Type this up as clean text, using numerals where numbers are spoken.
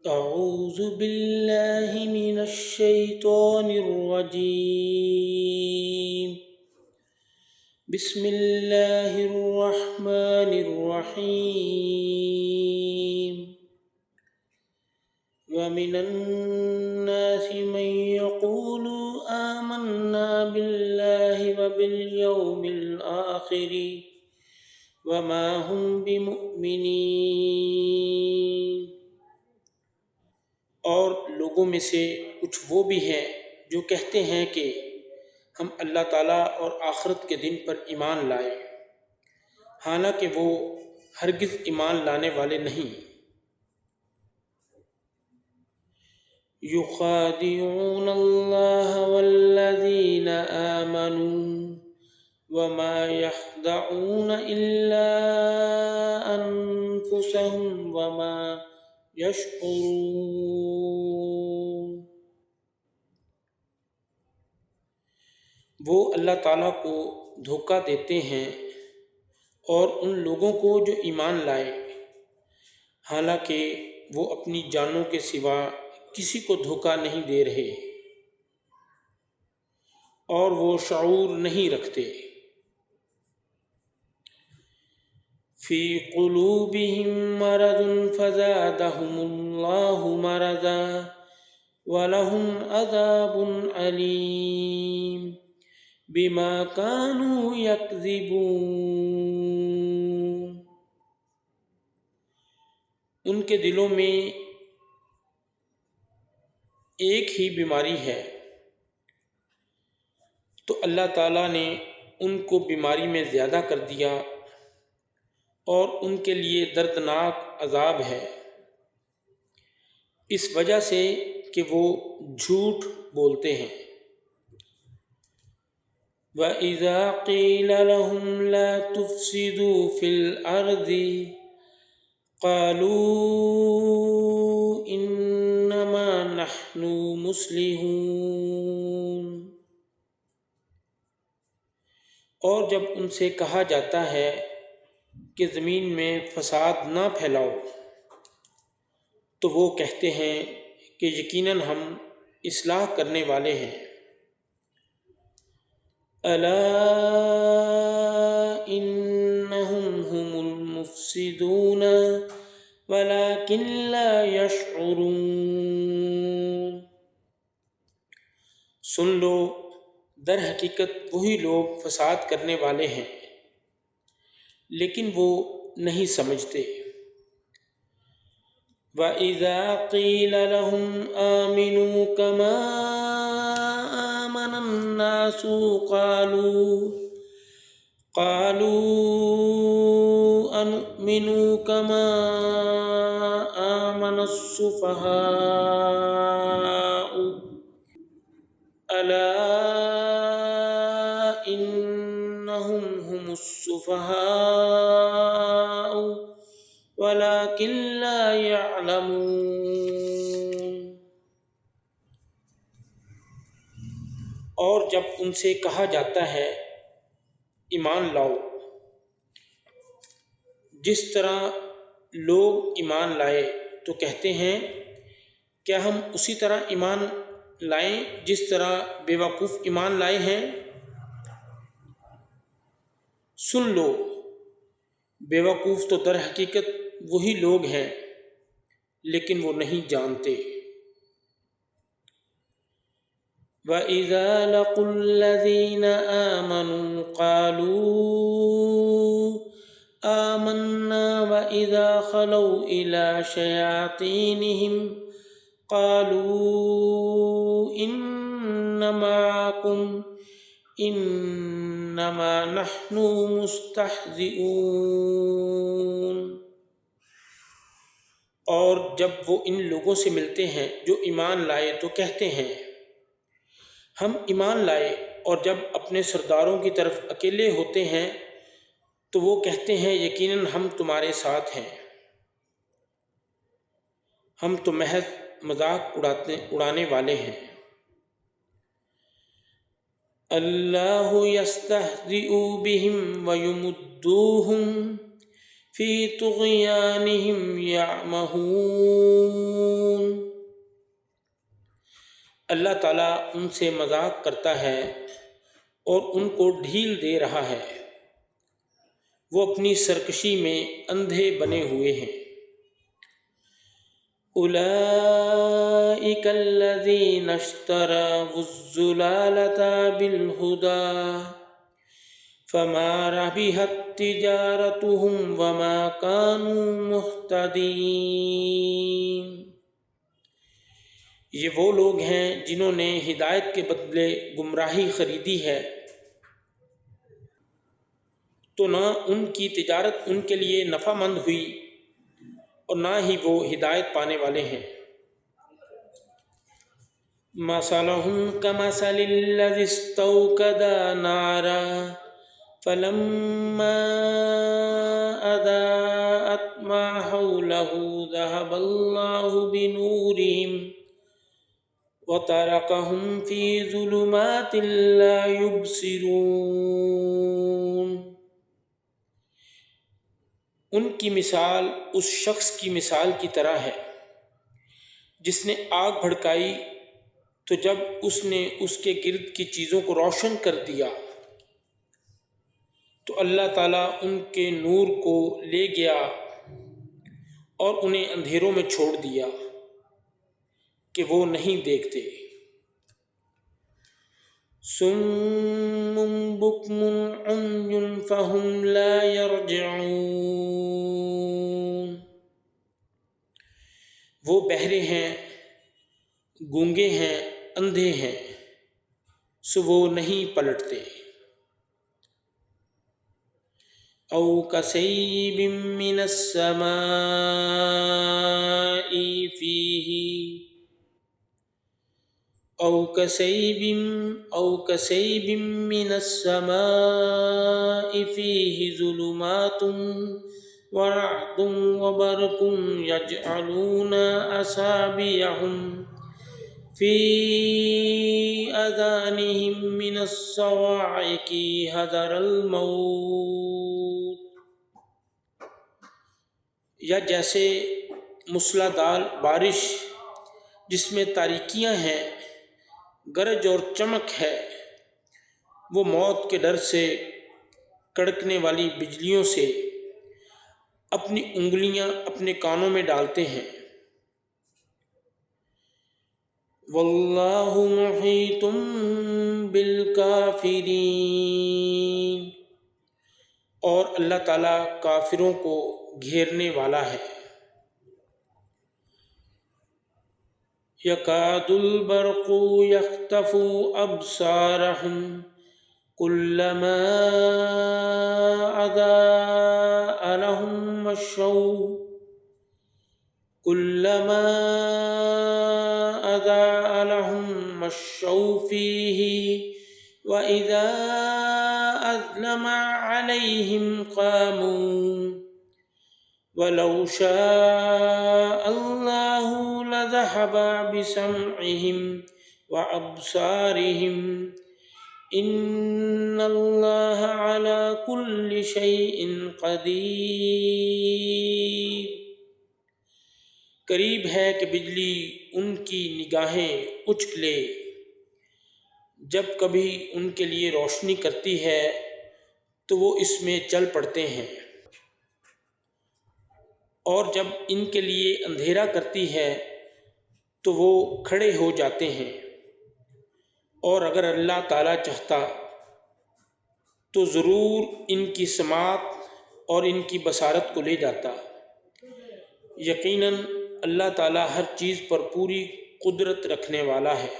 أعوذ بالله من الشيطان الرجيم. بسم الله الرحمن الرحيم. ومن الناس من يقول آمنا بالله وباليوم الآخر وما هم بمؤمنين. اور لوگوں میں سے کچھ وہ بھی ہیں جو کہتے ہیں کہ ہم اللہ تعالیٰ اور آخرت کے دن پر ایمان لائے، حالانکہ وہ ہرگز ایمان لانے والے نہیں۔ یخادعون اللہ والذین آمنوا وما یخدعون الا انفسهم وما یشعرون۔ وہ اللہ تعالیٰ کو دھوکہ دیتے ہیں اور ان لوگوں کو جو ایمان لائے، حالانکہ وہ اپنی جانوں کے سوا کسی کو دھوکہ نہیں دے رہے اور وہ شعور نہیں رکھتے۔ فی قلوبہم مرض فزادہم اللہ مرضا ولہم عذاب علیم بما كانوا یکذبون۔ ان کے دلوں میں ایک ہی بیماری ہے، تو اللہ تعالیٰ نے ان کو بیماری میں زیادہ کر دیا اور ان کے لیے دردناک عذاب ہے، اس وجہ سے کہ وہ جھوٹ بولتے ہیں۔ وَإِذَا قِيلَ لَهُمْ لَا تُفْسِدُوا فِي الْأَرْضِ قَالُوا إِنَّمَا نَحْنُ مُصْلِحُونَ۔ اور جب ان سے کہا جاتا ہے کہ زمین میں فساد نہ پھیلاؤ، تو وہ کہتے ہیں کہ یقیناً ہم اصلاح کرنے والے ہیں۔ الا انہم هم المفسدون ولکن لا یشعرون۔ سن لو، در حقیقت وہی لوگ فساد کرنے والے ہیں، لیکن وہ نہیں سمجھتے۔ وَإِذَا قِيلَ لَهُمْ آمِنُوا كَمَا آمَنَ النَّاسُ قَالُوا أَنُؤْمِنُ كَمَا آمَنَ السُّفَهَاءُ أَلَا إِنَّهُمْ هُمُ السُّفَهَاءُ وَلَكِنْ لَا يَعْلَمُونَ۔ اور جب ان سے کہا جاتا ہے ایمان لاؤ، جس طرح لوگ ایمان لائے، تو کہتے ہیں کیا ہم اسی طرح ایمان لائیں جس طرح بے وقوف ایمان لائے ہیں؟ سن لو، بے وقوف تو در حقیقت وہی لوگ ہیں، لیکن وہ نہیں جانتے۔ وَإِذَا لَقُوا الَّذِينَ آمَنُوا قَالُوا آمَنَّا وَإِذَا خَلَوْا إِلَى شَيَاطِينِهِمْ قَالُوا إِنَّ مَعَكُمْ إِنَّمَا نَحْنُ مُسْتَهْزِئُونَ۔ اور جب وہ ان لوگوں سے ملتے ہیں جو ایمان لائے تو کہتے ہیں ہم ایمان لائے، اور جب اپنے سرداروں کی طرف اکیلے ہوتے ہیں تو وہ کہتے ہیں یقیناً ہم تمہارے ساتھ ہیں، ہم تو محض مذاق اڑانے والے ہیں۔ اللہ یستہزئ بہم ویمدوہم فی طغیانہم یعمہون۔ اللہ تعالیٰ ان سے مذاق کرتا ہے اور ان کو ڈھیل دے رہا ہے، وہ اپنی سرکشی میں اندھے بنے ہوئے ہیں۔ اولئک الذین اشتروا الضلالۃ بالہدی فما ربحت تجارتہم وما کانوا مہتدین۔ یہ وہ لوگ ہیں جنہوں نے ہدایت کے بدلے گمراہی خریدی ہے، تو نہ ان کی تجارت ان کے لیے نفع مند ہوئی اور نہ ہی وہ ہدایت پانے والے ہیں۔ مثلہم کمثل الذی استوقد نارا فلما اضاءت ما حولہ ذہب اللہ بنورہم وترکہم فی ظلمات لا یبصرون۔ ان کی مثال اس شخص کی مثال کی طرح ہے جس نے آگ بھڑکائی، تو جب اس نے اس کے گرد کی چیزوں کو روشن کر دیا تو اللہ تعالیٰ ان کے نور کو لے گیا اور انہیں اندھیروں میں چھوڑ دیا کہ وہ نہیں دیکھتے۔ صم بکم عمی فہم لا یرجعون۔ وہ بہرے ہیں، گونگے ہیں، اندھے ہیں، سو وہ نہیں پلٹتے۔ او کصیب من السماء فیہ او کصیب من السماء فیہ ظلمات ورعد وبرق یجعلون اصابعہم فی آذانہم من الصواعق حذر الموت۔ یا جیسے موسلا دھار بارش جس میں تاریکیاں ہیں، گرج اور چمک ہے، وہ موت کے ڈر سے کڑکنے والی بجلیوں سے اپنی انگلیاں اپنے کانوں میں ڈالتے ہیں۔ واللہ محیط بالکافرین، اور اللہ تعالیٰ کافروں کو گھیرنے والا ہے۔ یکاد البرق یخطف ابصارہم کلما اضاء لہم مشوا فیہ وَإِذَا أَظْلَمَ عَلَيْهِمْ قَامُوا وَلَوْ شَاءَ اللَّهُ لَذَهَبَ بِسَمْعِهِمْ وَأَبْصَارِهِمْ إِنَّ اللَّهَ عَلَى كُلِّ شَيْءٍ قَدِيرٌ۔ قریب ہے کہ بجلی ان کی نگاہیں اچک لے، جب کبھی ان کے لیے روشنی کرتی ہے تو وہ اس میں چل پڑتے ہیں، اور جب ان کے لیے اندھیرا کرتی ہے تو وہ کھڑے ہو جاتے ہیں، اور اگر اللہ تعالیٰ چاہتا تو ضرور ان کی سماعت اور ان کی بصارت کو لے جاتا۔ یقیناً اللہ تعالیٰ ہر چیز پر پوری قدرت رکھنے والا ہے۔